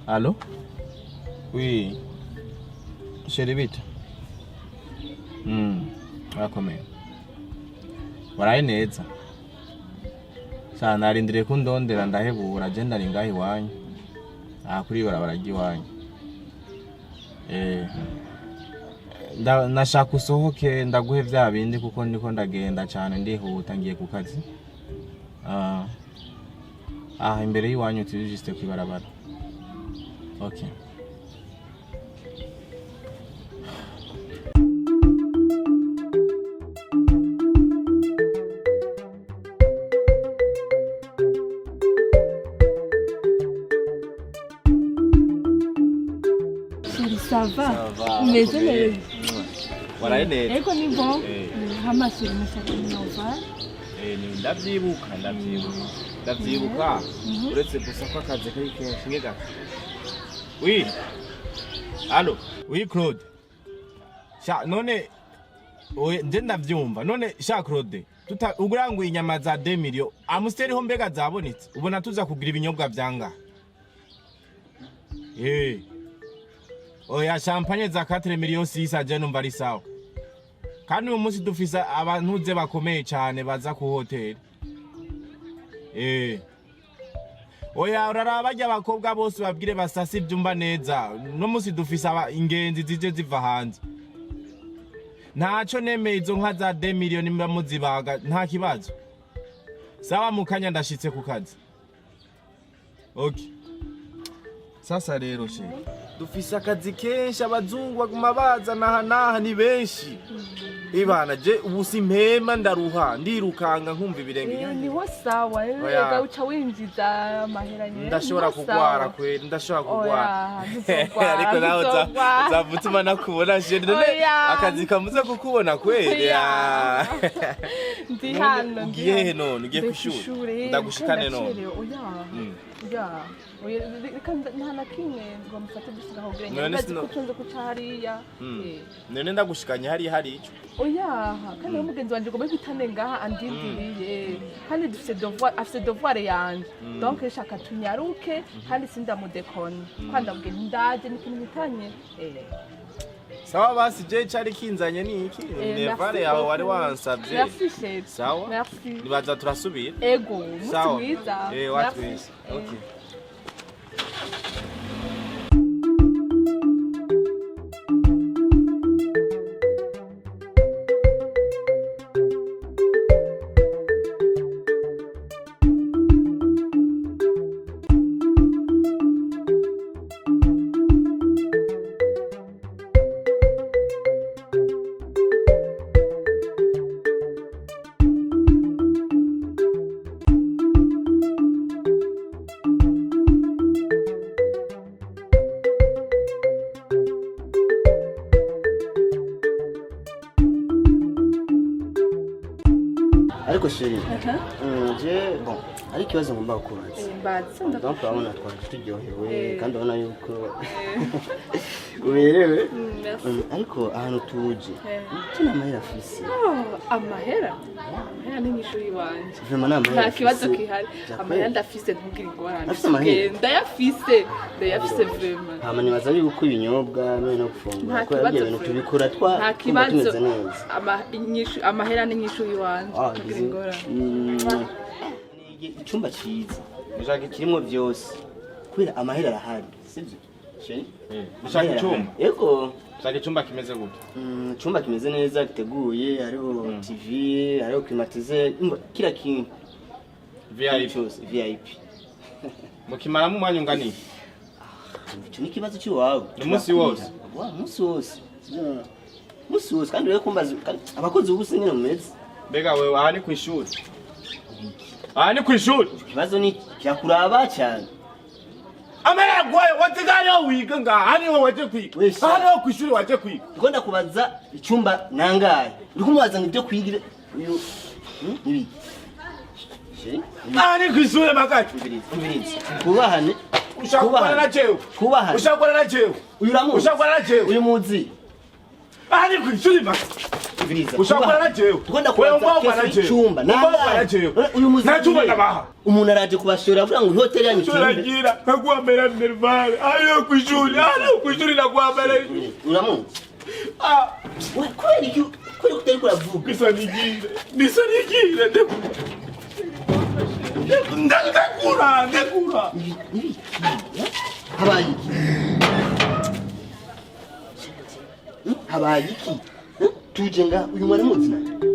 Allô? Oui. Chérie bite. Akomeye. Waraye neza. Sana narindiriye kundondera ndahebura je ndari ngahi wanyu. Kuri barabara giwanyu. Nashaka usohoke ndaguhe vya bindi kuko ndiko ndagenda cyane ndihuta ngiye ku kazi. Imbere y'iwanyu turi juste kwibarabara. Okay. Ça va. Mais je Waraye neza. Ego ni bon. Hamasiri mushaka nova. Ndavyibuka. Uretse gusa ko akazi kari kenshi gato. Oui. Allô? Oui Claude. None nje ndavyumva. None sha Claude. Uguranguye inyama za 2 million. Amusteri ho mbega zabonetse. Ubona tuza kugira ibinyobwa vyanga. Oya champagne za 4 million 6 aje numva ari sawa. Kandi uyu munsi dufisa abantuze bakomeye cyane baza ku hotel. Oya uraraba bajya abakobwa bose babwire basasi byumba neza. No munsi dufisa ingenzi zije ziva hanze. Ntaco nemeye izo nka za 2 million nimba muzibaga nta kibazo. Sawa mukanya ndashitse ku kazi. Okay. Sasa rero she. Dufisa akazi kenshi abazungu baguma bazana hanaha ni benshi. Ibana je ubusi mpema ndaruha ndirukanga nkumva ibirenge. Niho sawa rega uca winjiza amahera nyene. Ndashobora kugwara kweli ndashobora kugwara. Ariko naho zavutuma nakubona je none akazi kamuze kukubona kweli. Ndi hano ngiye none ngiye kwishuri ndagushikane none. Oya nta kimwe ngo mufate dusigaho grenye ndazi kutunze kucariya none ndagushikanye hari ico oya kandi umugenzi wanje gombe kwitane ngaha andindiriye kandi dufite devoir yanje donc shaka tunyaruke kandi sindamudekone kandi abwe ndaje n'ikintu bitanye sawa basi je cari kinzanye niki nevare yawe wari wansavye merci sawa merci nibaza turasubira ego mwiza watwese okay. Ariko chérie, bon, ari kibazo ngomba kubaza. Donc urabona twaryohewe kandi ubona yuko uberewe. Ariko ahantu tuje. Tuna amahera afise. Amahera? Amahera ni nyishuri wanje. Vraiment amahera. Nta kibazo kihari. Amahera ndafise ntugire ingorane. Afise amahera. Ndayafise vraiment. Hama nibaza yuko ibinyobwa none no gufungura ko yagiye ibintu tubikora twa. Nta kibazo. Amahera ni nyishuri wanje. Icyumba cyiza nishaka kirimo byose kubera amahera arahari sivyo sheri ushaka icyumba yego ushaka icyumba kimeze gute icyumba kimeze neza giteguye hariho TV hariho climatiser kila kintu VIP mukimaramo umwanya ungana iki icyo ni kibazo cy'iwawe umunsi wose umunsi wose kandi rero kumbaza abakozi ubuse nyine mumeze mbega wewe aha ni ku ishuri aha ni ku ishuri ikibazo ni cyakuraba cyane amera gwaye wateganya wiga ngaha niho waje kwiga aha ku ishuri waje kwiga ngo ndakubaza icyumba nangaye uri kumubaza ngo ibyo kwiga uyu nibi aha ni ku ishuri makacu kubahane ushakubana na jewe kubahane ushakubana na jewe uyu ramu ushakubana na jewe uyu muzi aha ni ku ishuri makacu ushaka na jewe wewe mbwa na jewe cyumba na jewe uyu muzi na cyumba ndabaha umuntu araje kubashora avuga ngo hotel yanyu cyumba turagira nkaguhamera nervale ayo kwishuri naguhamera uramuzi we kweli kutari kuravuga nisanigira ndakura habaye iki tuje nga uyu mwari muzi naye